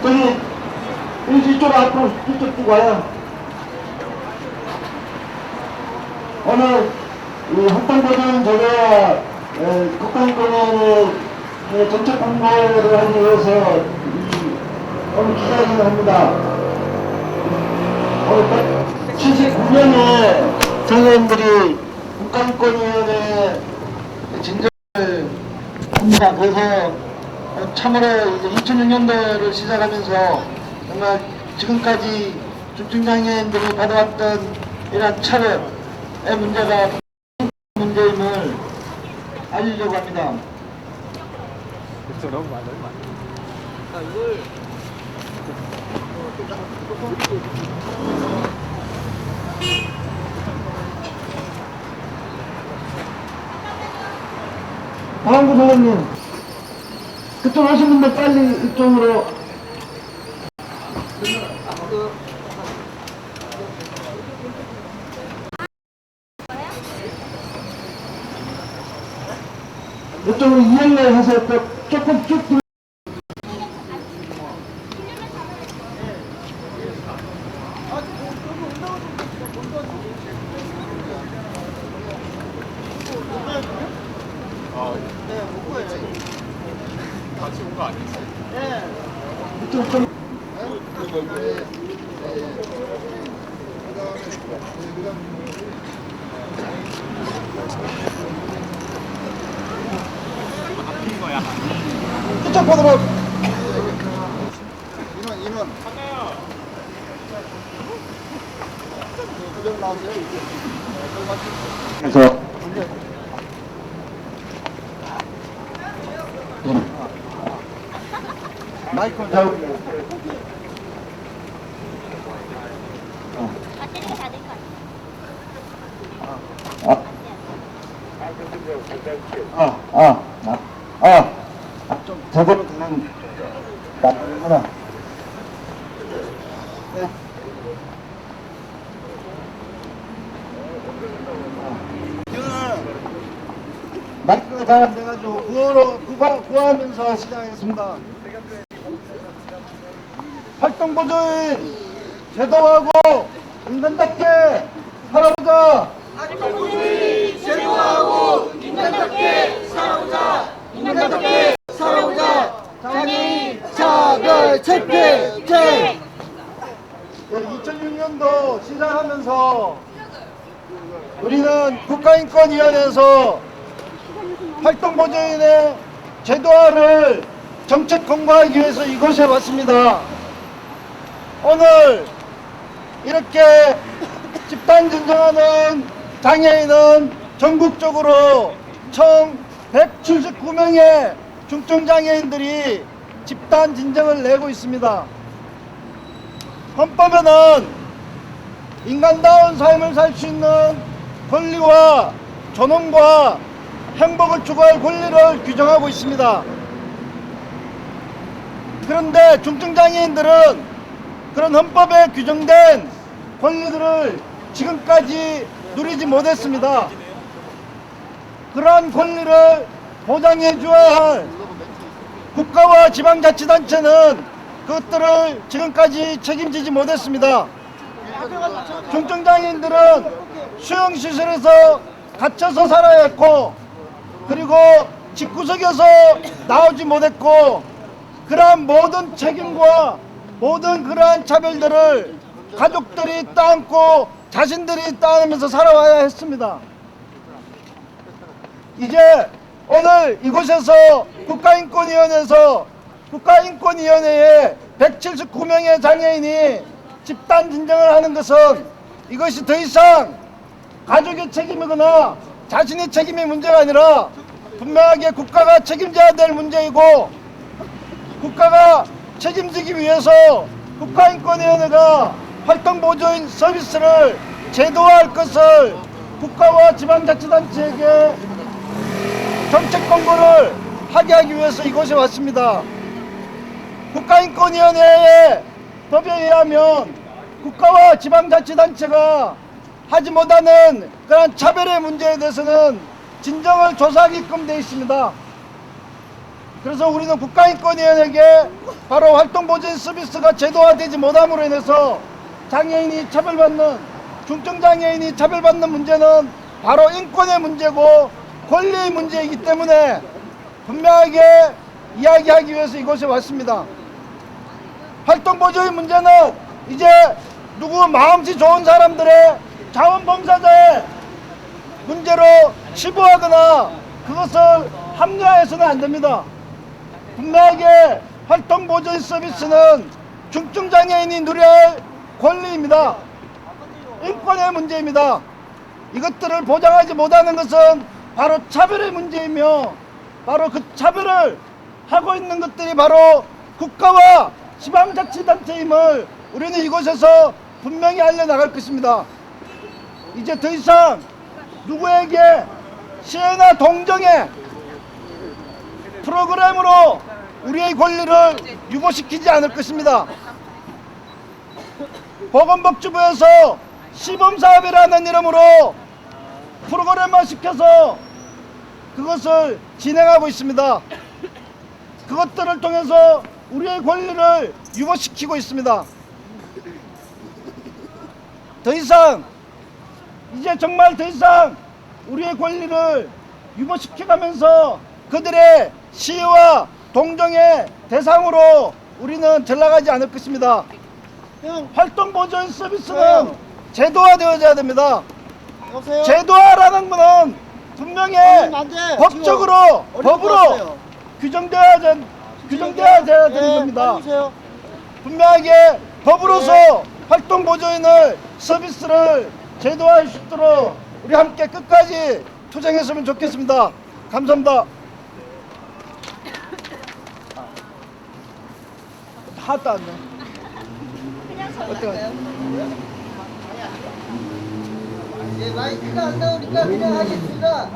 여기 이쪽 앞으로 이쪽 쭉 와요. 오늘 이 합동보전 제가 국가인권위원회 정책 공부를 하기 위해서 오늘 기자회견을 합니다. 오늘 79명의 장애인들이 국가인권위원회에 진정을 합니다. 그래서 참으로 이제 2006년도를 시작하면서 정말 지금까지 중증장애인들이 받아왔던 이러한 차별의 문제가 문제임을 알리려고 합니다. 다음 구성원님, 그쪽 오신 분들 빨리 이쪽으로. 이쪽으로 이행을 해서 또 조금 쭉 네, 못 보여요. 같이 온 거 아니었어요? 네. 이쪽 좀. 이쪽 번호로. 인원. 구경 나오세요. 그래서 마이크 잡고. 좀 제대로 되는 나쁘구나. 네. 마이크가 잘 안 돼가지고 구하면서 시작하겠습니다. 활동보조인 제도하고 인간답게 살아보자. 활동보조인 제도하고 인간답게 살아보자. 인간답게 살아보자. 장애인 차별 철폐. 2006년도 시작하면서 우리는 국가인권위원회에서 활동보조인의 제도화를 정책 공부하기 위해서 이곳에 왔습니다. 오늘 이렇게 집단 진정하는 장애인은 전국적으로 총 179명의 중증장애인들이 집단 진정을 내고 있습니다. 헌법에는 인간다운 삶을 살 수 있는 권리와 존엄과 행복을 추구할 권리를 규정하고 있습니다. 그런데 중증장애인들은 그런 헌법에 규정된 권리들을 지금까지 누리지 못했습니다. 그러한 권리를 보장해 줘야 할 국가와 지방자치단체는 그것들을 지금까지 책임지지 못했습니다. 중증장애인들은 수용시설에서 갇혀서 살아야 했고, 그리고 집구석에서 나오지 못했고, 그러한 모든 책임과 모든 그러한 차별들을 가족들이 따안고 자신들이 따르면서 살아와야 했습니다. 이제 오늘 이곳에서 국가인권위원회에 179명의 장애인이 집단 진정을 하는 것은 이것이 더 이상 가족의 책임이거나 자신의 책임의 문제가 아니라 분명하게 국가가 책임져야 될 문제이고, 국가가 책임지기 위해서 국가인권위원회가 활동보조인 서비스를 제도화할 것을 국가와 지방자치단체에게 정책 공부를 하게 하기 위해서 이곳에 왔습니다. 국가인권위원회의 법에 의하면 국가와 지방자치단체가 하지 못하는 그런 차별의 문제에 대해서는 진정을 조사하게끔 되어 있습니다. 그래서 우리는 국가인권위원회에게 바로 활동보전 서비스가 제도화되지 못함으로 인해서 장애인이 차별받는, 중증장애인이 차별받는 문제는 바로 인권의 문제고 권리의 문제이기 때문에 분명하게 이야기하기 위해서 이곳에 왔습니다. 활동보조의 문제는 이제 누구 마음씨 좋은 사람들의 자원봉사자의 문제로 치부하거나 그것을 합리화해서는 안 됩니다. 분명하게 활동보조의 서비스는 중증장애인이 누려야 할 권리입니다. 인권의 문제입니다. 이것들을 보장하지 못하는 것은 바로 차별의 문제이며 바로 그 차별을 하고 있는 것들이 바로 국가와 지방자치단체임을 우리는 이곳에서 분명히 알려나갈 것입니다. 이제 더 이상 누구에게 시혜나 동정의 프로그램으로 우리의 권리를 유보시키지 않을 것입니다. 보건복지부에서 시범사업이라는 이름으로 프로그램만 시켜서 그것을 진행하고 있습니다. 그것들을 통해서 우리의 권리를 유보시키고 있습니다. 더 이상 이제 정말 더 이상 우리의 권리를 유보시켜가면서 그들의 시위와 동정의 대상으로 우리는 전락하지 않을 것입니다. 활동보조인 서비스는 제도화되어야 됩니다. 여보세요? 제도화라는 것은 분명히 안 돼. 법적으로 지금 법으로 왔어요. 규정돼야 되는 겁니다. 해주세요. 분명하게 법으로서 활동보조인을 서비스를 제도화할 수 있도록 우리 함께 끝까지 투쟁했으면 좋겠습니다. 감사합니다. 하나도 안 돼. 어떡하지? 예, 마이크가 안 나오니까 그냥 하겠습니다.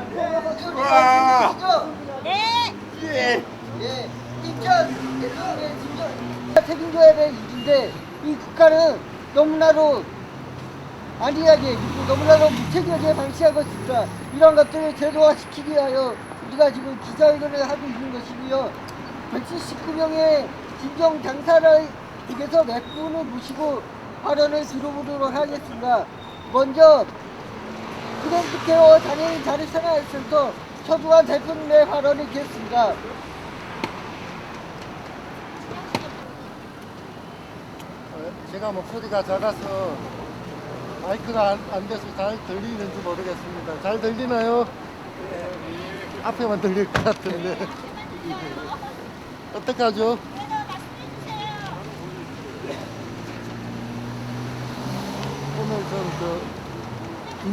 네. 예. 인천 책임져야 될 일인데 이 국가는 너무나도 안일하게 너무나도 무책임하게 방치하고 있습니다. 이런 것들을 제도화시키기 위하여 우리가 지금 기자회견을 하고 있는 것이고요. 179명의 진정 당사자에게서 몇 분을 모시고 발언을 들어보도록 하겠습니다. 먼저 프렌트케어 장애인 자립생활센터 서두환 대표님의 발언을 듣겠습니다. 제가 목소리가 작아서 마이크가 안 돼서 잘 들리는지 모르겠습니다. 잘 들리나요? 앞에만 들릴 것 같은데. 어떡하죠? 오늘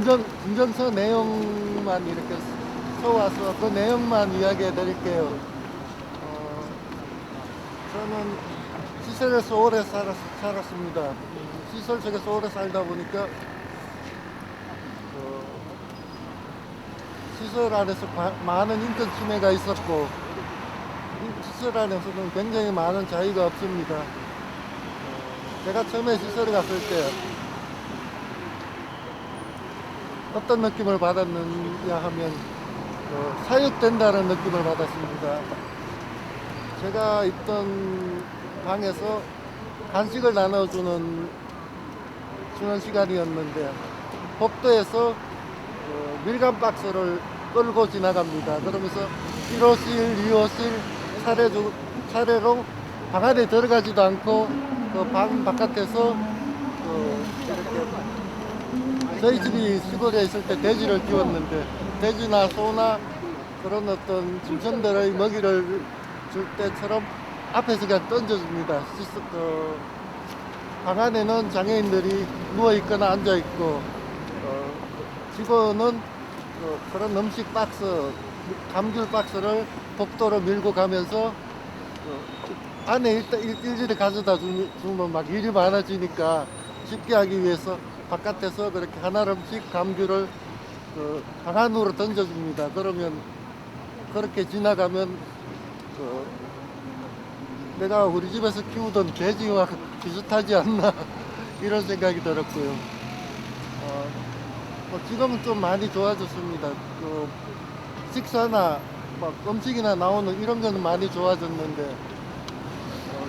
좀 군정서 내용만 이렇게 써와서 그 내용만 이야기해 드릴게요. 저는 시설에서 오래 살았습니다. 시설 속에서 오래 살다 보니까 시설 안에서 많은 인권 침해가 있었고 시설 안에서는 굉장히 많은 자유가 없습니다. 제가 처음에 시설에 갔을 때 어떤 느낌을 받았느냐 하면 사육된다는 느낌을 받았습니다. 제가 있던 방에서 간식을 나눠주는 시간이었는데 복도에서 밀감 박스를 끌고 지나갑니다. 그러면서 1호실, 2호실 차례로 방 안에 들어가지도 않고 그 방 바깥에서 이렇게 저희 집이 시골에 있을 때 돼지를 키웠는데 돼지나 소나 그런 어떤 짐승들의 먹이를 줄 때처럼 앞에서 그냥 던져줍니다. 방 안에는 장애인들이 누워있거나 앉아있고 직원은 그런 음식 박스, 감귤 박스를 복도로 밀고 가면서 안에 일일이 가져다 주면 막 일이 많아지니까 쉽게 하기 위해서 바깥에서 그렇게 하나씩 감귤을 방 안으로 던져줍니다. 그러면 그렇게 지나가면 내가 우리 집에서 키우던 돼지와 비슷하지 않나 이런 생각이 들었고요. 지금은 좀 많이 좋아졌습니다. 식사나 막 음식이나 나오는 이런 거는 많이 좋아졌는데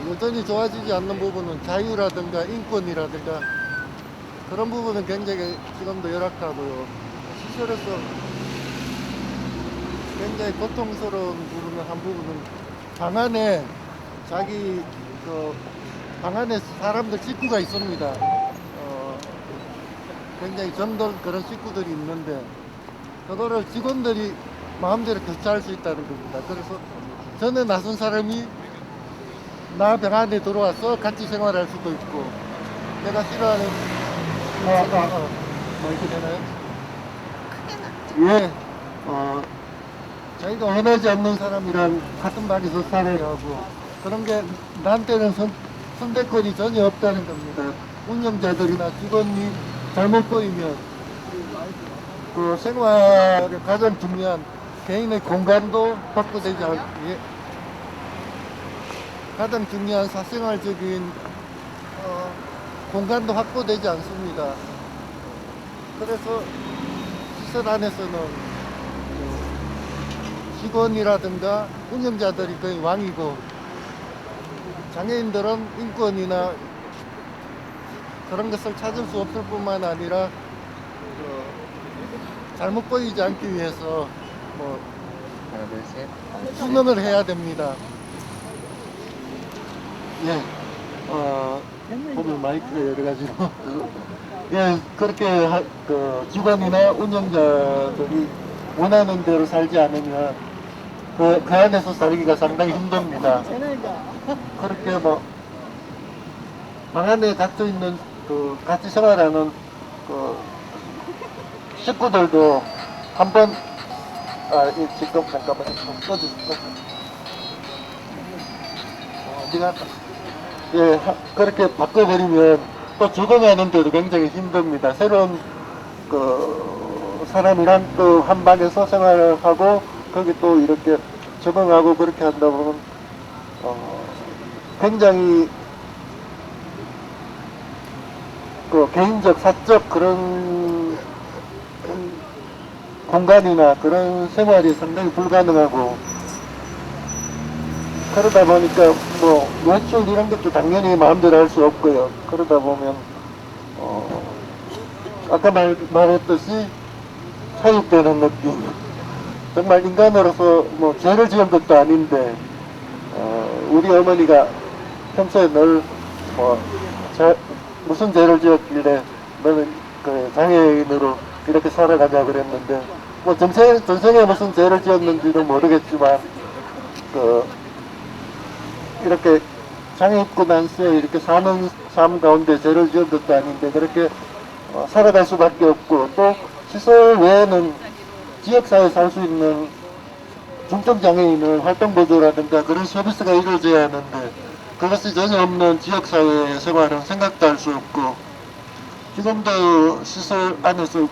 여전히 좋아지지 않는 부분은 자유라든가 인권이라든가 그런 부분은 굉장히 지금도 열악하고요. 시설에서 굉장히 고통스러운 부분은 한 부분은 방 안에 방 안에 사람들 식구가 있습니다. 굉장히 정돈 그런 식구들이 있는데 그거를 직원들이 마음대로 교체할 수 있다는 겁니다. 그래서 전에 나선 사람이 나 방 안에 들어와서 같이 생활할 수도 있고 내가 싫어하는 이렇게 되나요? 예, 자기가 원하지 않는 사람이랑 같은 방에서 살아야 하고 그런 게 나한테는 선택권이 전혀 없다는 겁니다. 운영자들이나 직원이 잘못 보이면 그 생활에 가장 중요한 개인의 공간도 확보되지 가장 중요한 사생활적인 공간도 확보되지 않습니다. 그래서 시설 안에서는 직원이라든가 운영자들이 거의 왕이고 장애인들은 인권이나 그런 것을 찾을 수 없을 뿐만 아니라 잘못 보이지 않기 위해서 하나, 둘, 셋. 수능을 해야 됩니다. 예, 보면 마이크가 여러 가지로. 예, 그렇게 직원이나 운영자들이 원하는 대로 살지 않으면 그 안에서 살기가 상당히 힘듭니다. 그렇게 방 안에 갇혀 있는 같이 생활하는 식구들도 한번 지금 잠깐만요. 좀 꺼주세요. 네가 예, 그렇게 바꿔버리면 또 적응하는데도 굉장히 힘듭니다. 새로운 사람이랑 또 한 방에서 생활하고 거기 또 이렇게 적응하고 그렇게 한다 보면 굉장히 개인적, 사적 그런 공간이나 그런 생활이 상당히 불가능하고 그러다 보니까 외출 이런 것도 당연히 마음대로 할 수 없고요. 그러다 보면 아까 말했듯이 사육되는 느낌. 정말 인간으로서 죄를 지은 것도 아닌데 우리 어머니가 평소에 늘 무슨 죄를 지었길래 너는 장애인으로 이렇게 살아가자 그랬는데 전생에 무슨 죄를 지었는지는 모르겠지만 이렇게 장애 입고 난수에 이렇게 사는 삶 가운데 죄를 지은 것도 아닌데 그렇게 살아갈 수밖에 없고 또 시설 외에는 지역사회에 살 수 있는 중증장애인은 활동보조라든가 그런 서비스가 이루어져야 하는데 그것이 전혀 없는 지역사회의 생활은 생각도 할 수 없고 지금도 시설 안에서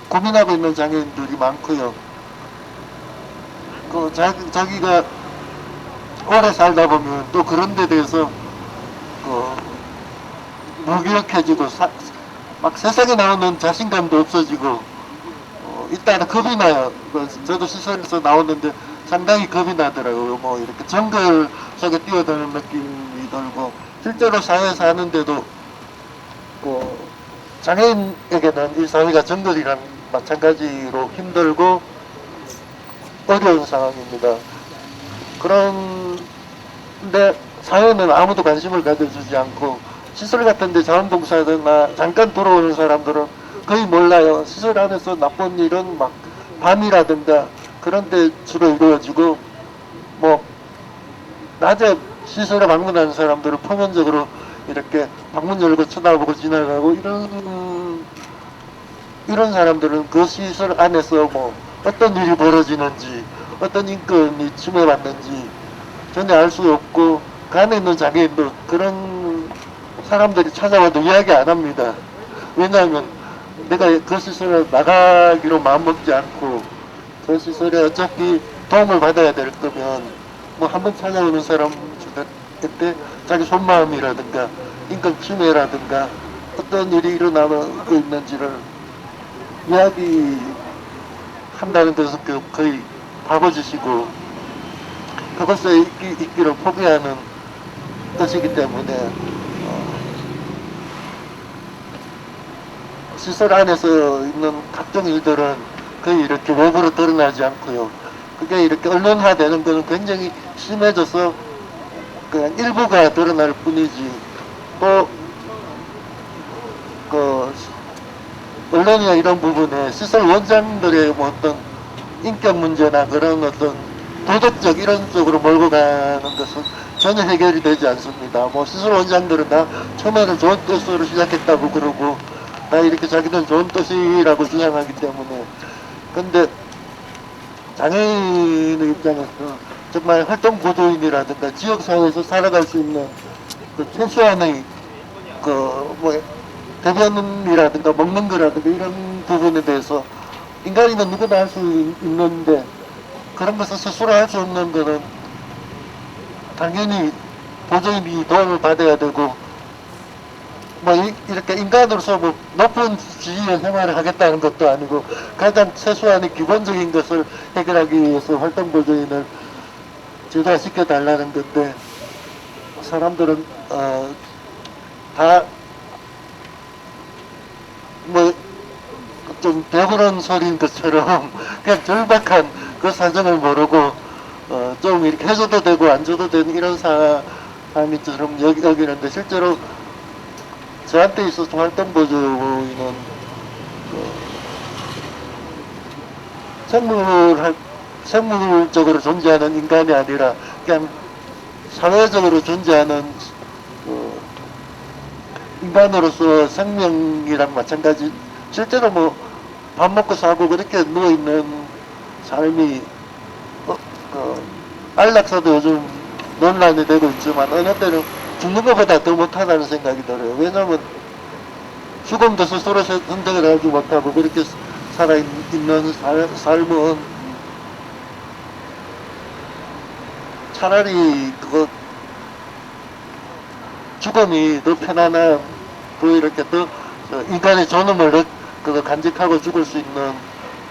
고민하고 있는 장애인들이 많고요. 자기가 오래 살다 보면 또 그런 데 대해서 무기력해지고 막 세상에 나오는 자신감도 없어지고 일단은 겁이 나요. 저도 시설에서 나오는데 상당히 겁이 나더라고요. 이렇게 정글 속에 뛰어드는 느낌이 들고 실제로 사회에서 하는데도 장애인에게는 이 사회가 정글이랑 마찬가지로 힘들고 어려운 상황입니다. 그런데 사회는 아무도 관심을 가져주지 않고 시설 같은 데 자원봉사자나 잠깐 들어오는 사람들은 거의 몰라요. 시설 안에서 나쁜 일은 밤이라든가 그런 데 주로 이루어지고 낮에 시설에 방문하는 사람들은 표면적으로 이렇게 방문 열고 쳐다보고 지나가고 이런 사람들은 그 시설 안에서 어떤 일이 벌어지는지 어떤 인권이 침해받는지 전혀 알 수 없고 그 안에 있는 장애인도 그런 사람들이 찾아와도 이야기 안 합니다. 왜냐하면 내가 그 시설에 나가기로 마음먹지 않고 그 시설에 어차피 도움을 받아야 될 거면 한번 찾아오는 사람한테 자기 속마음이라든가 인권 침해라든가 어떤 일이 일어나고 있는지를 이야기한다는 것은 거의 바보짓이고 그것에 있기를 포기하는 것이기 때문에 시설 안에서 있는 각종 일들은 거의 이렇게 외부로 드러나지 않고요. 그게 이렇게 언론화되는 것은 굉장히 심해져서 그냥 일부가 드러날 뿐이지, 또 그 언론이나 이런 부분에 시설 원장들의 뭐 어떤 인격 문제나 그런 어떤 도덕적 이런 쪽으로 몰고 가는 것은 전혀 해결이 되지 않습니다. 뭐 시설 원장들은 다 처음에는 좋은 뜻으로 시작했다고 그러고 다 이렇게 자기는 좋은 뜻이라고 주장하기 때문에. 근데 장애인의 입장에서 정말 활동 보조인이라든가 지역사회에서 살아갈 수 있는 그 최소한의 그 뭐 대변이라든가 먹는 거라든가 이런 부분에 대해서 인간이면 누구나 할 수 있는데 그런 것을 스스로 할 수 없는 거는 당연히 보조인이 도움을 받아야 되고, 뭐 이렇게 인간으로서 뭐 높은 지위의 생활을 하겠다는 것도 아니고 가장 최소한의 기본적인 것을 해결하기 위해서 활동 보조인을 제도화시켜 달라는 건데, 사람들은 다 뭐 좀 배부른 소리인 것처럼 그냥 절박한 그 사정을 모르고 좀 이렇게 해줘도 되고 안 줘도 되는 이런 사람이처럼 여기는데, 실제로 저한테 있어서 활동보조인은 생물적으로 존재하는 인간이 아니라 그냥 사회적으로 존재하는 인간으로서 생명이랑 마찬가지, 실제로 뭐 밥 먹고 사고 그렇게 누워있는 삶이 안락사도 요즘 논란이 되고 있지만 어느 때는 죽는 것보다 더 못하다는 생각이 들어요. 왜냐면 죽음도 스스로 선택을 하지 못하고 그렇게 살아있는 삶은 차라리 그거 죽음이 더 편안한, 더 이렇게 더 인간의 존엄을 그거 간직하고 죽을 수 있는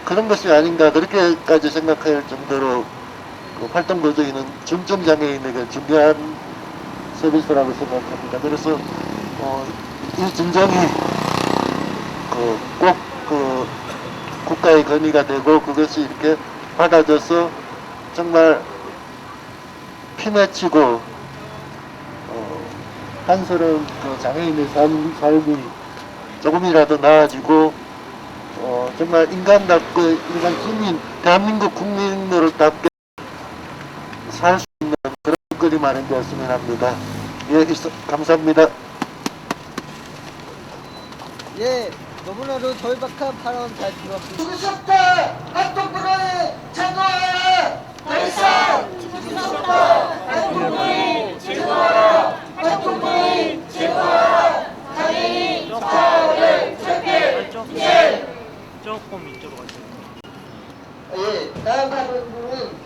그런 것이 아닌가, 그렇게까지 생각할 정도로 그 활동보조인은 중증장애인에게 중요한 서비스라고 생각합니다. 그래서 이 진정이 꼭 국가의 건의가 되고 그것이 이렇게 받아져서 정말 피 맺히고 한스러운 그 장애인의 삶이 조금이라도 나아지고 정말 인간답고 인간 국민, 대한민국 국민으로답게 살 수 있는 그런 거리 마련되었으면 합니다. 예, 감사합니다. 예, 너무나도 절박한 발언 잘 들었습니다. 죽으셨다 활동부로의 제도하라 발상 죽으셨다 활동부의 제도하라 활동부의 제도하라 장애인 차별 철폐 예. 조금 이쪽으로 가세요. 예, 다음 하는 분은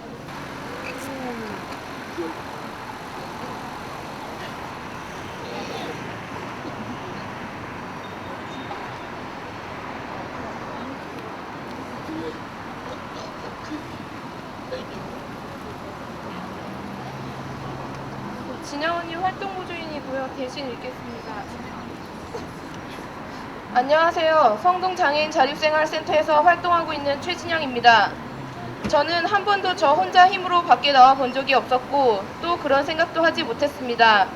진영 언니 활동보조인이고요. 대신 읽겠습니다. 안녕하세요. 성동장애인 자립생활센터에서 활동하고 있는 최진영입니다. 저는 한 번도 저 혼자 힘으로 밖에 나와 본 적이 없었고 또 그런 생각도 하지 못했습니다.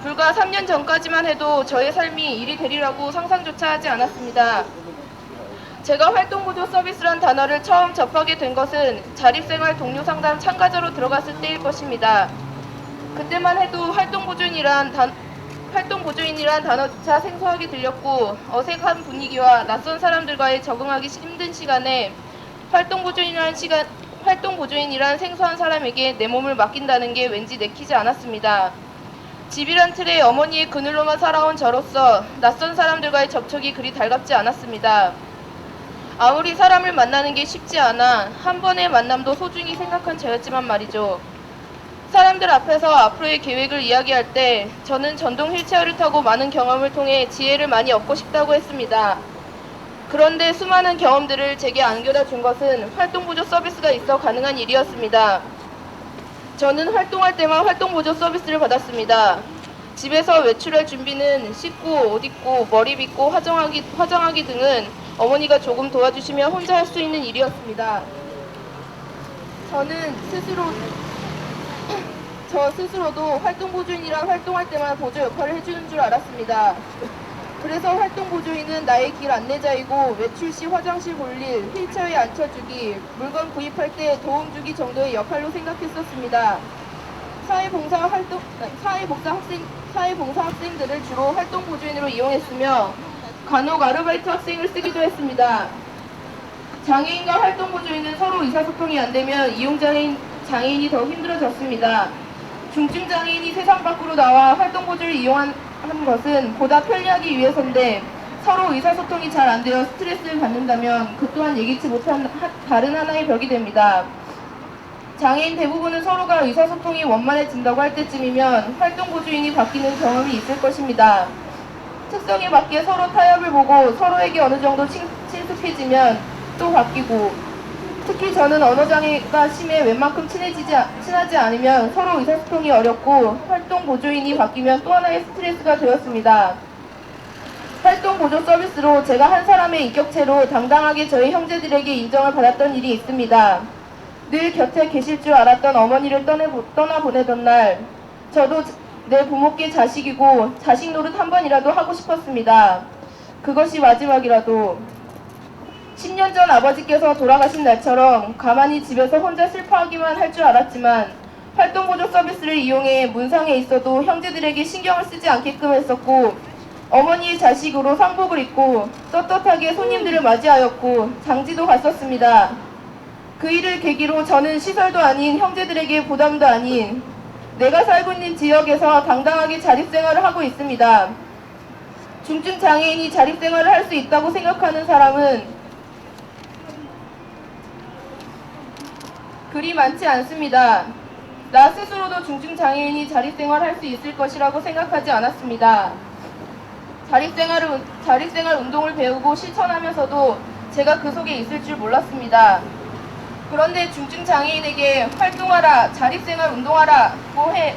불과 3년 전까지만 해도 저의 삶이 일이 되리라고 상상조차 하지 않았습니다. 제가 활동보조 서비스란 단어를 처음 접하게 된 것은 자립생활 동료상담 참가자로 들어갔을 때일 것입니다. 그때만 해도 활동보조인이란 단어조차 생소하게 들렸고 어색한 분위기와 낯선 사람들과의 적응하기 힘든 시간에 활동보조인이란 생소한 사람에게 내 몸을 맡긴다는 게 왠지 내키지 않았습니다. 집이란 틀에 어머니의 그늘로만 살아온 저로서 낯선 사람들과의 접촉이 그리 달갑지 않았습니다. 아무리 사람을 만나는 게 쉽지 않아 한 번의 만남도 소중히 생각한 저였지만 말이죠. 사람들 앞에서 앞으로의 계획을 이야기할 때 저는 전동 휠체어를 타고 많은 경험을 통해 지혜를 많이 얻고 싶다고 했습니다. 그런데 수많은 경험들을 제게 안겨다 준 것은 활동보조 서비스가 있어 가능한 일이었습니다. 저는 활동할 때만 활동보조 서비스를 받았습니다. 집에서 외출할 준비는 씻고, 옷 입고, 머리 빗고, 화장하기 등은 어머니가 조금 도와주시면 혼자 할 수 있는 일이었습니다. 저 스스로도 활동보조인이란 활동할 때만 보조 역할을 해주는 줄 알았습니다. 그래서 활동보조인은 나의 길 안내자이고 외출 시 화장실 볼일, 휠체어에 앉혀주기, 물건 구입할 때 도움 주기 정도의 역할로 생각했었습니다. 사회봉사 학생들을 주로 활동보조인으로 이용했으며 간혹 아르바이트 학생을 쓰기도 했습니다. 장애인과 활동보조인은 서로 의사소통이 안되면 장애인이 더 힘들어졌습니다. 중증장애인이 세상 밖으로 나와 활동보조를 이용한 것은 보다 편리하기 위해서인데 서로 의사소통이 잘 안되어 스트레스를 받는다면 그 또한 예기치 못한 다른 하나의 벽이 됩니다. 장애인 대부분은 서로가 의사소통이 원만해진다고 할 때쯤이면 활동보조인이 바뀌는 경험이 있을 것입니다. 특성에 맞게 서로 타협을 보고 서로에게 어느 정도 친숙해지면 또 바뀌고, 특히 저는 언어장애가 심해 웬만큼 친하지 않으면 서로 의사소통이 어렵고 활동보조인이 바뀌면 또 하나의 스트레스가 되었습니다. 활동보조 서비스로 제가 한 사람의 인격체로 당당하게 저희 형제들에게 인정을 받았던 일이 있습니다. 늘 곁에 계실 줄 알았던 어머니를 떠나보내던 날, 저도 내 부모께 자식이고 자식 노릇 한 번이라도 하고 싶었습니다. 그것이 마지막이라도. 10년 전 아버지께서 돌아가신 날처럼 가만히 집에서 혼자 슬퍼하기만 할 줄 알았지만 활동보조 서비스를 이용해 문상에 있어도 형제들에게 신경을 쓰지 않게끔 했었고, 어머니의 자식으로 상복을 입고 떳떳하게 손님들을 맞이하였고 장지도 갔었습니다. 그 일을 계기로 저는 시설도 아닌 형제들에게 부담도 아닌 내가 살고 있는 지역에서 당당하게 자립생활을 하고 있습니다. 중증장애인이 자립생활을 할 수 있다고 생각하는 사람은 그리 많지 않습니다. 나 스스로도 중증장애인이 자립생활을 할 수 있을 것이라고 생각하지 않았습니다. 자립생활 운동을 배우고 실천하면서도 제가 그 속에 있을 줄 몰랐습니다. 그런데 중증장애인에게 활동하라, 자립생활 운동하라고 해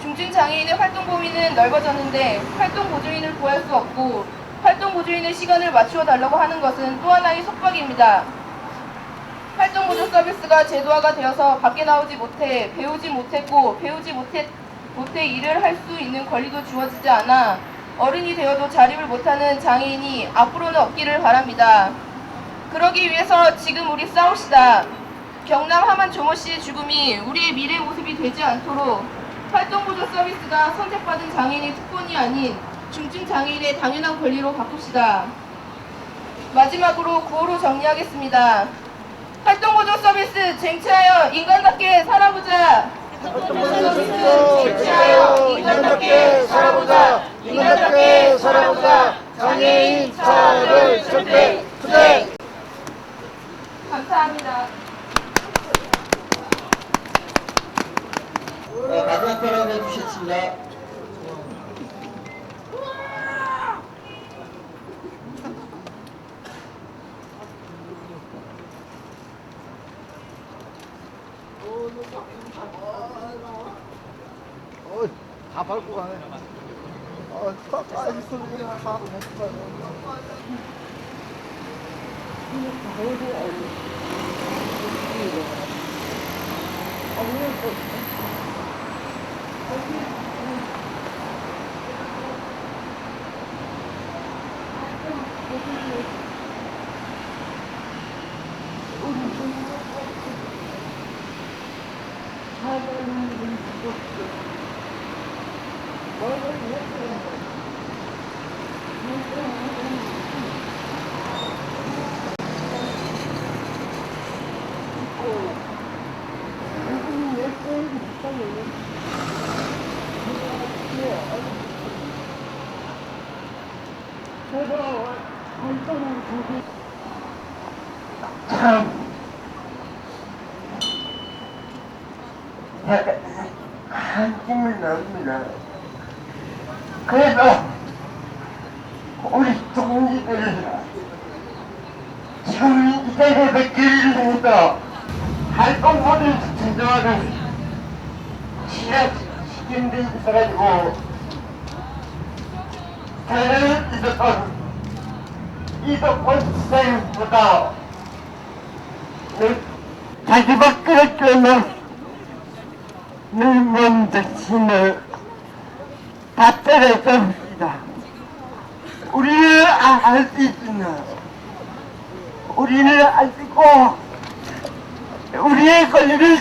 중증장애인의 활동 범위는 넓어졌는데 활동보조인을 구할 수 없고 활동보조인의 시간을 맞추어 달라고 하는 것은 또 하나의 속박입니다. 활동보조 서비스가 제도화가 되어서 밖에 나오지 못해 배우지 못해 일을 할 수 있는 권리도 주어지지 않아 어른이 되어도 자립을 못하는 장애인이 앞으로는 없기를 바랍니다. 그러기 위해서 지금 우리 싸웁시다. 경남 함안 조모씨의 죽음이 우리의 미래 모습이 되지 않도록 활동보조 서비스가 선택받은 장애인의 특권이 아닌 중증장애인의 당연한 권리로 바꿉시다. 마지막으로 구호로 정리하겠습니다. 활동보조 서비스 쟁취하여 인간답게 살아보자. 활동보조 서비스 쟁취하여 인간답게 살아보자. 인간답게 살아보자. 장애인 차별 절대 투쟁. 감사합니다. 마지막 발언 해주셨습니다. 다 밟고 가네. 까지 소리가 다 참 한숨이 납니다. 그래도 우리 동지들 세계에서 길입니다. 활동모를 제도하는 시민들이 있어가지고 저는 이덕권 지사님보다 자기 밖을 끄는 먼저 신을 다 때렸습니다. 우리는 알 수 있으나 우리는 알 수 있고 우리의 권리를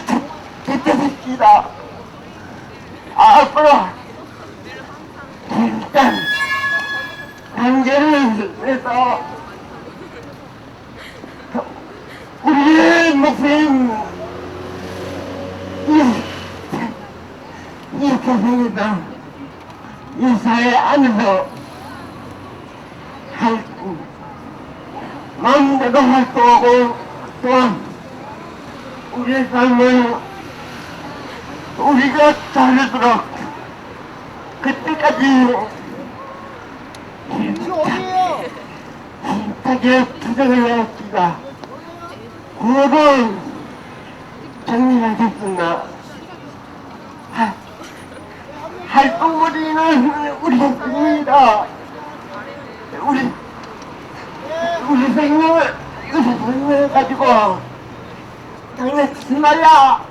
지켜줍니다. 앞으로 일단 단계를 해서 우리의 목숨 이 세상에서 이 사회 안에서 마음대로 활동하고 또한 우리의 삶을 우리가 다르도록 그때까지 어디에요? 힘차게 투쟁을 했습니다. 구호를 정리하겠습니다. 활동머리는 우리 생명입니다. 우리 생명을 가지고 장난치지 말라.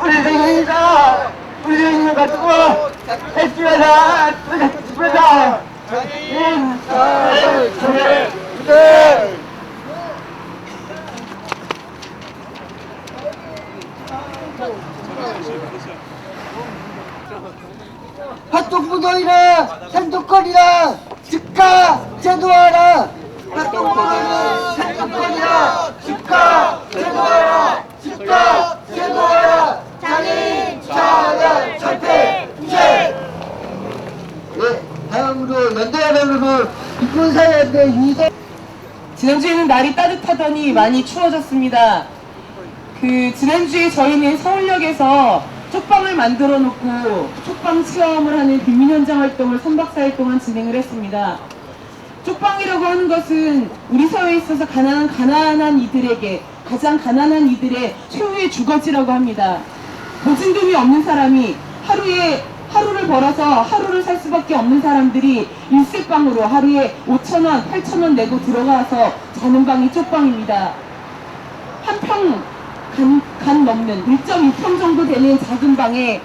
우리 생명이다. 우리 생명 가지고 해치마라. 해치마라. 활동부도이라 생존권이라 즉각 제도하라. 활동부도이라 생존권이라 즉각 제도하라. 즉각 제도하라. 장애인 차별 철폐 이제. 네, 다음으로 연대야변으로 이권사회연대 유세. 지난주에는 날이 따뜻하더니 많이 추워졌습니다. 지난주에 저희는 서울역에서 쪽방을 만들어 놓고 쪽방 체험을 하는 빈민 현장 활동을 3박 4일 동안 진행을 했습니다. 쪽방이라고 하는 것은 우리 사회에 있어서 가난한 이들에게 가장 가난한 이들의 최후의 주거지라고 합니다. 보증금이 없는 사람이 하루를 벌어서 하루를 살 수밖에 없는 사람들이 일세방으로 하루에 5,000원, 8,000원 내고 들어가서 자는 방이 쪽방입니다. 한 평 간 넘는 1.2평 정도 되는 작은 방에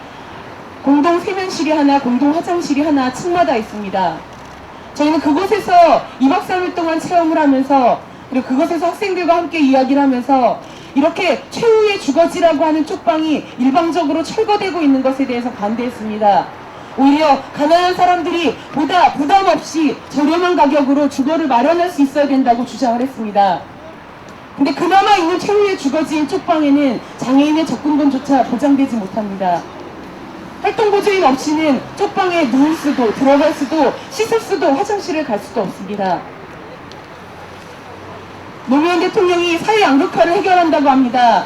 공동 세면실이 하나, 공동 화장실이 하나 층마다 있습니다. 저희는 그곳에서 2박 3일 동안 체험을 하면서 그리고 그곳에서 학생들과 함께 이야기를 하면서 이렇게 최후의 주거지라고 하는 쪽방이 일방적으로 철거되고 있는 것에 대해서 반대했습니다. 오히려 가난한 사람들이 보다 부담 없이 저렴한 가격으로 주거를 마련할 수 있어야 된다고 주장을 했습니다. 근데 그나마 있는 최후의 주거지인 쪽방에는 장애인의 접근권조차 보장되지 못합니다. 활동보조인 없이는 쪽방에 누울 수도, 들어갈 수도, 씻을 수도, 화장실을 갈 수도 없습니다. 노무현 대통령이 사회 양극화를 해결한다고 합니다.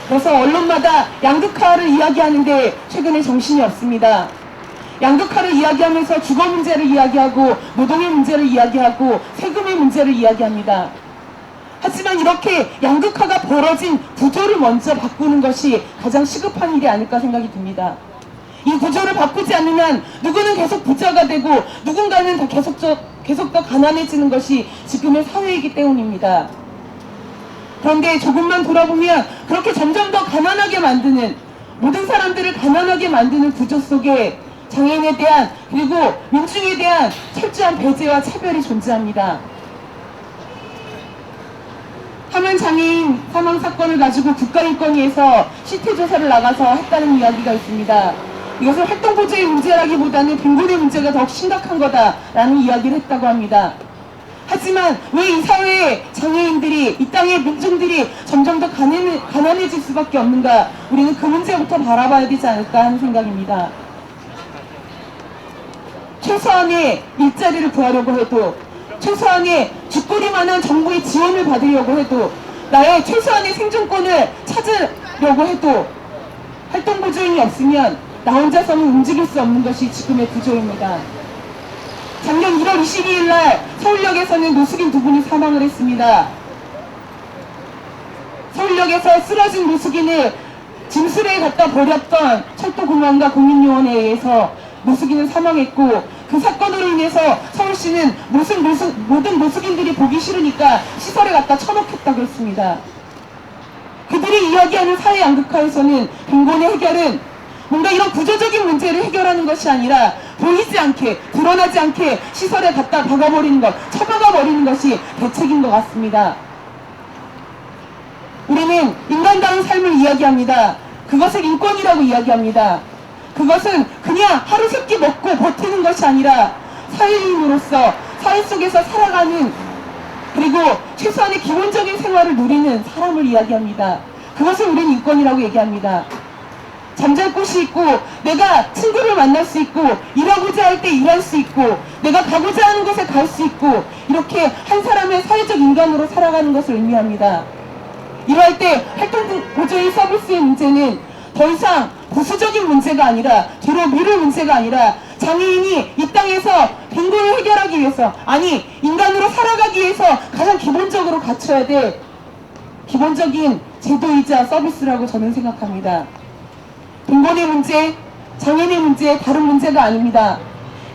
그래서 언론마다 양극화를 이야기하는데 최근에 정신이 없습니다. 양극화를 이야기하면서 주거 문제를 이야기하고 노동의 문제를 이야기하고 세금의 문제를 이야기합니다. 하지만 이렇게 양극화가 벌어진 구조를 먼저 바꾸는 것이 가장 시급한 일이 아닐까 생각이 듭니다. 이 구조를 바꾸지 않는 한 누구는 계속 부자가 되고 누군가는 계속 더 가난해지는 것이 지금의 사회이기 때문입니다. 그런데 조금만 돌아보면 그렇게 점점 더 가난하게 만드는, 모든 사람들을 가난하게 만드는 구조 속에 장애인에 대한 그리고 민중에 대한 철저한 배제와 차별이 존재합니다. 하만 장애인 사망 사건을 가지고 국가인권위에서 실태조사를 나가서 했다는 이야기가 있습니다. 이것은 활동보조의 문제라기보다는 빈곤의 문제가 더욱 심각한 거다라는 이야기를 했다고 합니다. 하지만 왜 이 사회의 장애인들이, 이 땅의 민중들이 점점 더 가난해질 수밖에 없는가? 우리는 그 문제부터 바라봐야 되지 않을까 하는 생각입니다. 최소한의 일자리를 구하려고 해도, 최소한의 죽거리만한 정부의 지원을 받으려고 해도, 나의 최소한의 생존권을 찾으려고 해도 활동보조인이 없으면 나 혼자서는 움직일 수 없는 것이 지금의 구조입니다. 작년 1월 22일 날 서울역에서는 노숙인 2분이 사망을 했습니다. 서울역에서 쓰러진 노숙인을 짐수레에 갖다 버렸던 철도공항과 국민요원에 의해서 노숙인은 사망했고, 그 사건으로 인해서 서울시는 모든 노숙인들이 보기 싫으니까 시설에 갖다 쳐넣겠다고 했습니다. 그들이 이야기하는 사회 양극화에서는 빈곤의 해결은 뭔가 이런 구조적인 문제를 해결하는 것이 아니라 보이지 않게, 드러나지 않게 시설에 갖다 박아버리는 것, 처박아버리는 것이 대책인 것 같습니다. 우리는 인간다운 삶을 이야기합니다. 그것을 인권이라고 이야기합니다. 그것은 그냥 하루 세끼 먹고 버티는 것이 아니라 사회인으로서 사회 속에서 살아가는, 그리고 최소한의 기본적인 생활을 누리는 사람을 이야기합니다. 그것을 우리는 인권이라고 얘기합니다. 잠잘 곳이 있고, 내가 친구를 만날 수 있고, 일하고자 할 때 일할 수 있고, 내가 가고자 하는 곳에 갈 수 있고, 이렇게 한 사람의 사회적 인간으로 살아가는 것을 의미합니다. 이럴 때 활동보조인 서비스의 문제는 더 이상 부수적인 문제가 아니라, 뒤로 미룰 문제가 아니라, 장애인이 이 땅에서 빈곤을 해결하기 위해서, 아니 인간으로 살아가기 위해서 가장 기본적으로 갖춰야 될 기본적인 제도이자 서비스라고 저는 생각합니다. 빈곤의 문제, 장애인의 문제, 다른 문제가 아닙니다.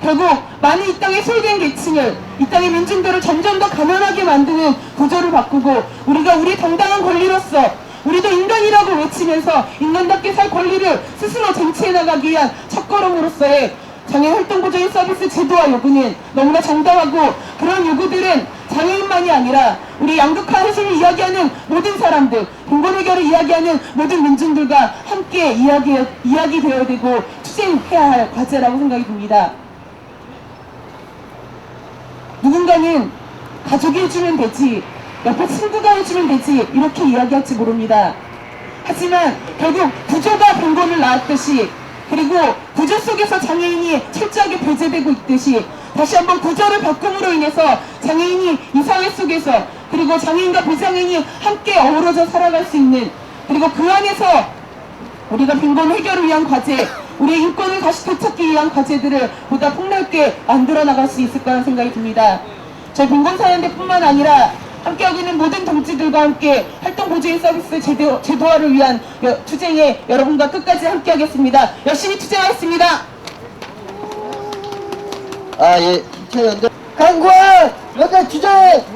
결국 많은 이 땅의 소외된 계층을, 이 땅의 민중들을 점점 더 가난하게 만드는 구조를 바꾸고, 우리가 우리의 당당한 권리로서 우리도 인간이라고 외치면서 인간답게 살 권리를 스스로 쟁취해 나가기 위한 첫걸음으로서의 장애인 활동보조인 서비스 제도와 요구는 너무나 정당하고, 그런 요구들은 장애인만이 아니라 우리 양극화 해소를 이야기하는 모든 사람들, 빈곤 해결을 이야기하는 모든 민중들과 함께 이야기되어야 되고 추진해야 할 과제라고 생각이 듭니다. 누군가는 가족이 해주면 되지, 옆에 친구가 해주면 되지, 이렇게 이야기할지 모릅니다. 하지만 결국 구조가 빈곤을 낳았듯이, 그리고 구조 속에서 장애인이 철저하게 배제되고 있듯이, 다시 한번 구조를 바꿈으로 인해서 장애인이 이 사회 속에서, 그리고 장애인과 비장애인이 함께 어우러져 살아갈 수 있는, 그리고 그 안에서 우리가 빈곤 해결을 위한 과제, 우리의 인권을 다시 되찾기 위한 과제들을 보다 폭넓게 만들어 나갈 수 있을 거라는 생각이 듭니다. 저희 빈곤사연대뿐만 아니라 함께하고 있는 모든 동지들과 함께 활동보조인 서비스 제도화를 위한 투쟁에 여러분과 끝까지 함께하겠습니다. 열심히 투쟁하겠습니다. 예, 최연대 강구한 연대 투쟁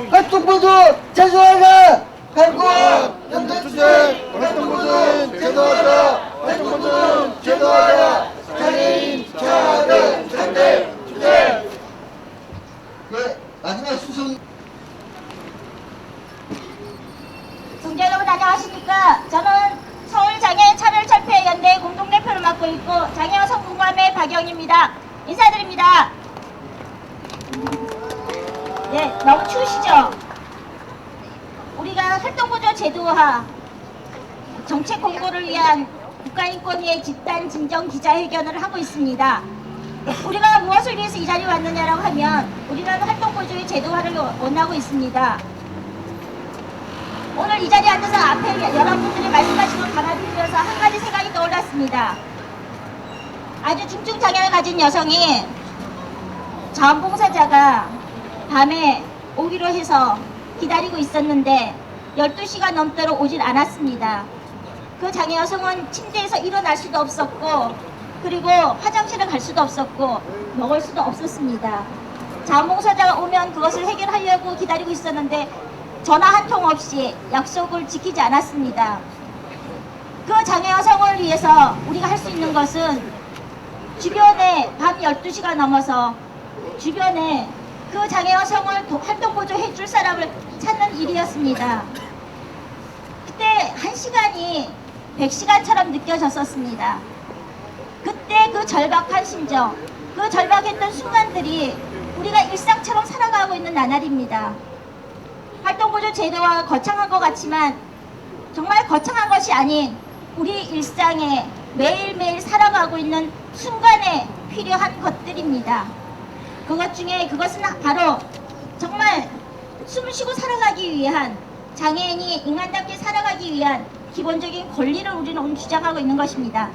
활동보조 제도화가, 강구한 연대 투쟁 활동보조 제도화가, 활동보조 제도화가, 장애인 차등 상대 투쟁. 네, 마지막 수순. 동지 여러분 안녕하십니까. 저는 서울장애인 차별철폐연대 공동대표를 맡고 있고 장애와 성공감의 박영입니다. 인사드립니다. 네, 너무 추우시죠? 우리가 활동보조 제도화 정책 공고를 위한 국가인권위의 집단 진정 기자회견을 하고 있습니다. 우리가 무엇을 위해서 이 자리에 왔느냐라고 하면 우리는 활동보조의 제도화를 원하고 있습니다. 오늘 이 자리에 앉아서 앞에 여러분들이 말씀하신 걸 받아들이면서 한 가지 생각이 떠올랐습니다. 아주 중증 장애를 가진 여성이 자원봉사자가 밤에 오기로 해서 기다리고 있었는데 12시가 넘도록 오질 않았습니다. 그 장애 여성은 침대에서 일어날 수도 없었고, 그리고 화장실을 갈 수도 없었고, 먹을 수도 없었습니다. 자원봉사자가 오면 그것을 해결하려고 기다리고 있었는데 전화 한 통 없이 약속을 지키지 않았습니다. 그 장애 여성을 위해서 우리가 할 수 있는 것은 주변에 밤 12시가 넘어서 주변에 그 장애 여성을 활동보조 해줄 사람을 찾는 일이었습니다. 그때 1시간이 100시간처럼 느껴졌었습니다. 그때 그 절박한 심정, 그 절박했던 순간들이 우리가 일상처럼 살아가고 있는 나날입니다. 활동보조 제도가 거창한 것 같지만 정말 거창한 것이 아닌 우리 일상에 매일매일 살아가고 있는 순간에 필요한 것들입니다. 그것은 바로 정말 숨쉬고 살아가기 위한, 장애인이 인간답게 살아가기 위한 기본적인 권리를 우리는 오늘 주장하고 있는 것입니다.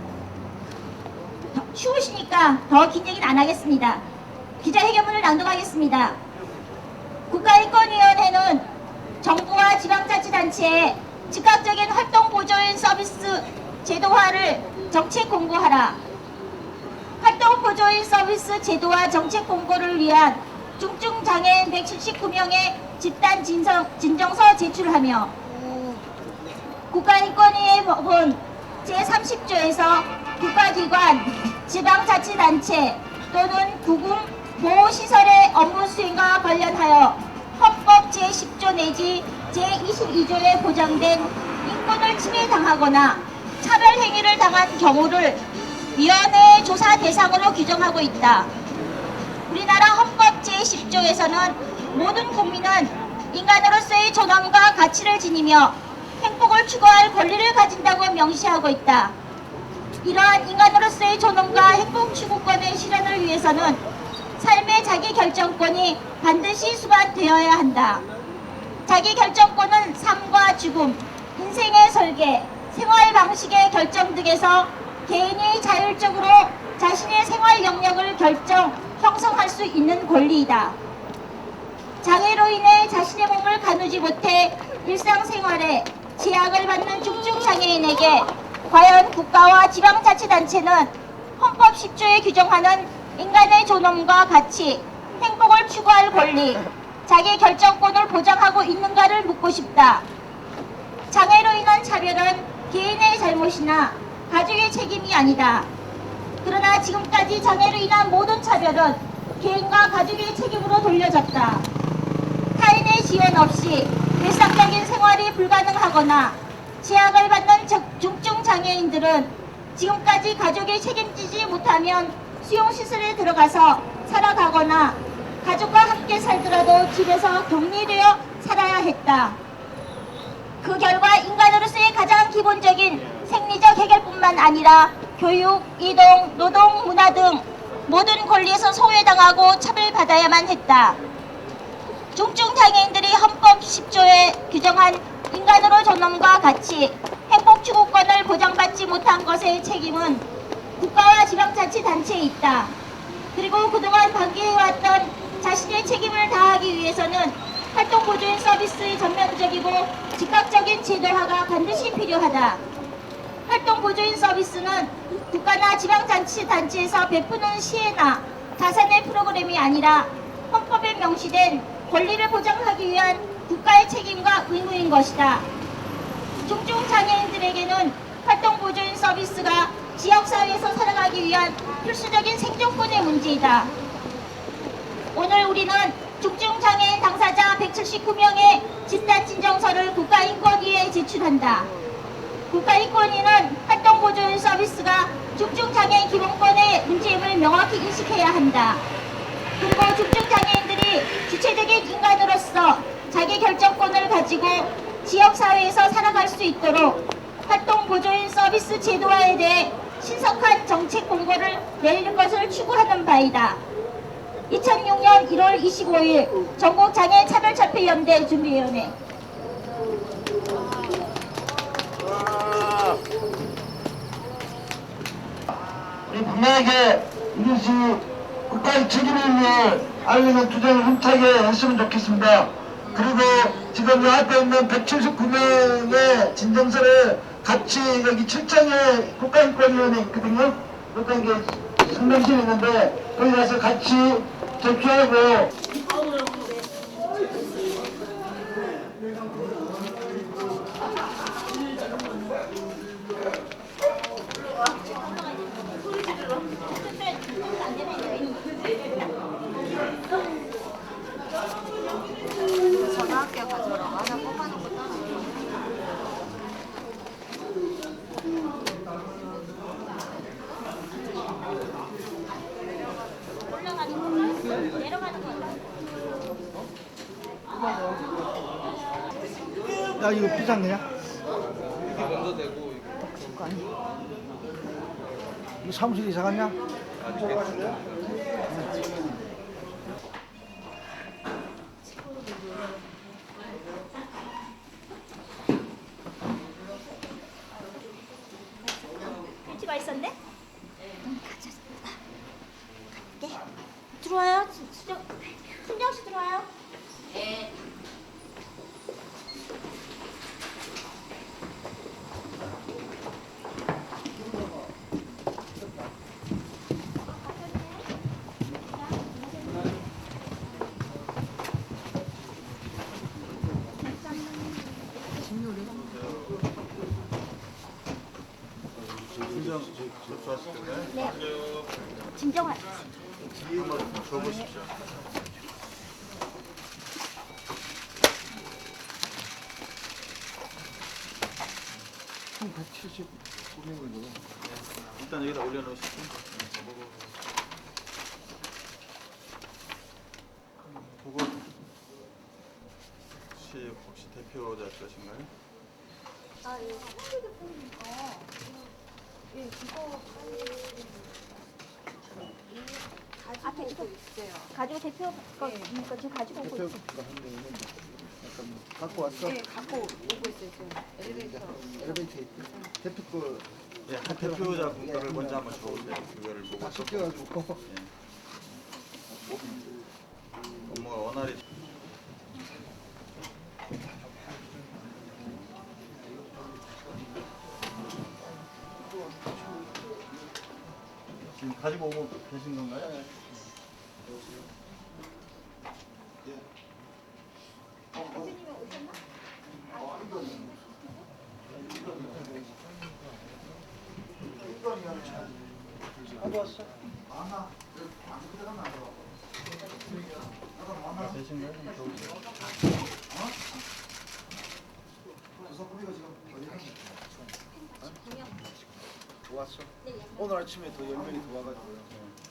추우시니까 더 긴 얘기는 안 하겠습니다. 기자회견문을 낭독하겠습니다. 국가인권위원회는 정부와 지방자치단체에 즉각적인 활동보조인 서비스 제도화를 정책 공고하라. 활동보조인 서비스 제도화 정책 공고를 위한 중증장애인 179명의 집단 진정서 제출하며 국가인권위의 법은 제30조에서 국가기관, 지방자치단체 또는 구금 보호시설의 업무 수행과 관련하여 헌법 제10조 내지 제22조에 보장된 인권을 침해당하거나 차별행위를 당한 경우를 위원회의 조사 대상으로 규정하고 있다. 우리나라 헌법 제10조에서는 모든 국민은 인간으로서의 존엄과 가치를 지니며 행복을 추구할 권리를 가진다고 명시하고 있다. 이러한 인간으로서의 존엄과 행복 추구권의 실현을 위해서는 삶의 자기결정권이 반드시 수반되어야 한다. 자기결정권은 삶과 죽음, 인생의 설계, 생활 방식의 결정 등에서 개인이 자율적으로 자신의 생활 영역을 형성할 수 있는 권리이다. 장애로 인해 자신의 몸을 가누지 못해 일상생활에 제약을 받는 중증장애인에게 과연 국가와 지방자치단체는 헌법 10조에 규정하는 인간의 존엄과 가치, 행복을 추구할 권리, 자기 결정권을 보장하고 있는가를 묻고 싶다. 장애로 인한 차별은 개인의 잘못이나 가족의 책임이 아니다. 그러나 지금까지 장애로 인한 모든 차별은 개인과 가족의 책임으로 돌려졌다. 타인의 지원 없이 일상적인 생활이 불가능하거나 제약을 받는 중증장애인들은 지금까지 가족이 책임지지 못하면 수용시설에 들어가서 살아가거나 가족과 함께 살더라도 집에서 격리되어 살아야 했다. 그 결과 인간으로서의 가장 기본적인 생리적 해결뿐만 아니라 교육, 이동, 노동, 문화 등 모든 권리에서 소외당하고 차별받아야만 했다. 중증장애인들이 헌법 10조에 규정한 인간으로 존엄과 가치, 행복 추구권을 보장받지 못한 것의 책임은 국가와 지방자치단체에 있다. 그리고 그동안 방기해왔던 자신의 책임을 다하기 위해서는 활동보조인 서비스의 전면적이고 즉각적인 제도화가 반드시 필요하다. 활동보조인 서비스는 국가나 지방자치단체에서 베푸는 시혜나 자산의 프로그램이 아니라 헌법에 명시된 권리를 보장하기 위한 국가의 책임과 의무인 것이다. 중증장애인들에게는 활동보조인 서비스가 지역사회에서 살아가기 위한 필수적인 생존권의 문제이다. 오늘 우리는 중증장애인 당사자 179명의 집단진정서를 국가인권위에 제출한다. 국가인권위는 활동보조인 서비스가 중증장애인 기본권의 문제임을 명확히 인식해야 한다. 그리고 중증장애인들이 주체적인 인간으로서 자기결정권을 가지고 지역사회에서 살아갈 수 있도록 활동보조인 서비스 제도화에 대해 신속한 정책 공고를 내리는 것을 추구하는 바이다. 2006년 1월 25일 전국장애인차별철폐연대 준비위원회. 우리 분명하게 이것이 국가의 책임임을 알리는 투쟁을 힘차게 했으면 좋겠습니다. 그리고 지금 이 앞에 있는 179명의 진정서를 같이 여기 7장에 국가인권위원회 있거든요. 국가인권 성명실이 있는데 거기 가서 같이 제출하고 전화할게요. 가져라. 하나 뽑아놓고 따라. 올라가는 거, 내려가는 거. 야 이거 비싼 거냐? 이게 먼저 되고 이거 사무실 이사 갔냐? 벤치가 있었네? 가자. 갈게. 들어와요. 순정 씨 들어와요. 네. 진정 접수하실 건가요? 네. 진정한. 뒤에 한번 줘보십시오. 총 179명이죠. 일단 여기다 올려놓으시고. 그거 혹시 대표자 것인가요? 아, 예. 한국에 보니까 예, 이거 앞에 이거 있어요. 가지고 대표 거니까 지금 가지고 오고 있어요. 대표가 한 명이면 약간 갖고 왔어? 네, 갖고 오고 있어요, 지금. 엘리베이터. 엘리베이터에 있대. 대표 거 예, 한 대표자 거를 먼저 한번 줘보세요. 그거를 보고 딱 시켜가지고 업무가 원활히. 지금 가지고 오고 계신 건가요? 되신가요? 좀 줘보세요. 좋았어. 오늘 아침에 더 10명이 더 와가지고요.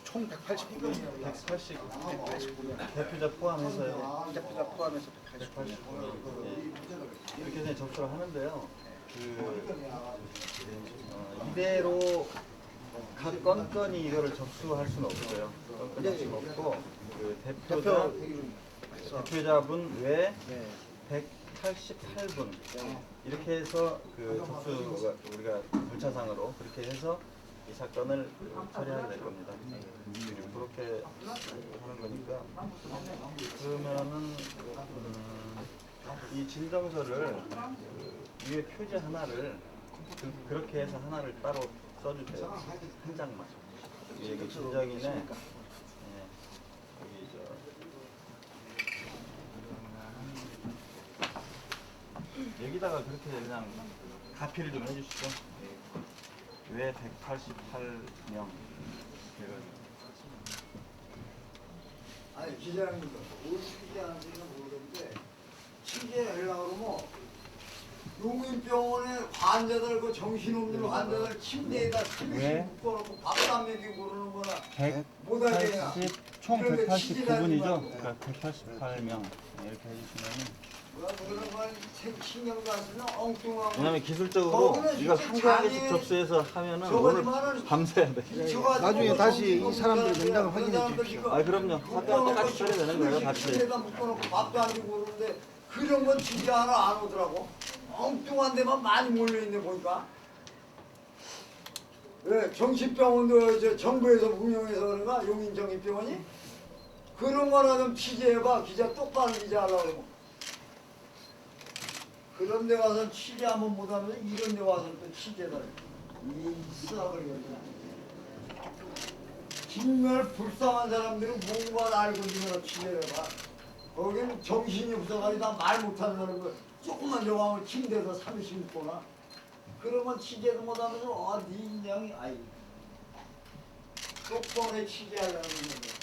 총 189명이에요. 189명. 대표자 포함해서요. 대표자 포함해서 189명. 이렇게 그냥 접수를 하는데요. 이대로 각 건건이 이거를 접수할 수는 없어요. 건건 접수가 없고 그 대표자분 외 188분 이렇게 해서 그 접수가 우리가 절차상으로 그렇게 해서 이 사건을 처리하게 될 겁니다. 그렇게 하는 거니까 그러면은 이 진정서를 위에 표지 하나를 그렇게 해서 하나를 따로 써주세요. 한 장만. 여기 진정인에 여기 여기다가 그렇게 그냥 가피를 좀 해주시죠. 왜 188명 그래가지고. 아니, 기자님도 뭘 취재하는지는 모르겠는데, 취재하려고 그러면 용인병원에 환자들, 그 정신없는 환자들 침대에다 왜? 묶어놓고 밥도 안 먹이고 그러는 거나 180, 총 189분이죠? 그러니까 188명 이렇게 해주시면은 그런 건 신경도 안 쓰면 엉뚱하고. 왜냐면 기술적으로 이걸 한 개 한 개씩 접수해서 하면은 오늘 밤새야 돼. 나중에 다시 이 사람들 명단을 확인해 주십시오. 아 그럼요. 사건 똑같이 처리되는 거예요, 같이. 침대에다 묶어놓고 밥도 안 주고 그러는데 그런 건 취재하러 안 오더라고. 엉뚱한 데만 많이 몰려있네 보니까. 왜 정신병원도 저 정부에서 운영해서 그런가? 용인정신병원이? 그런 거나 좀 취재해봐. 기자 똑바로 기자하려고 그러고. 그런 데 가서 취재 한번 못하면 이런 데 와서 또 취재를 이 수학을 열잖아. 정말 불쌍한 사람들은 뭔가 알고 있는 취재를 해봐. 거기는 정신이 없어가지고 다 말 못하는 사람들 조금만 저하고 침대에서 30분 보나. 그러면 취재도 못하면서 어디 인양이 아이 똑바로 취재하려는 건데.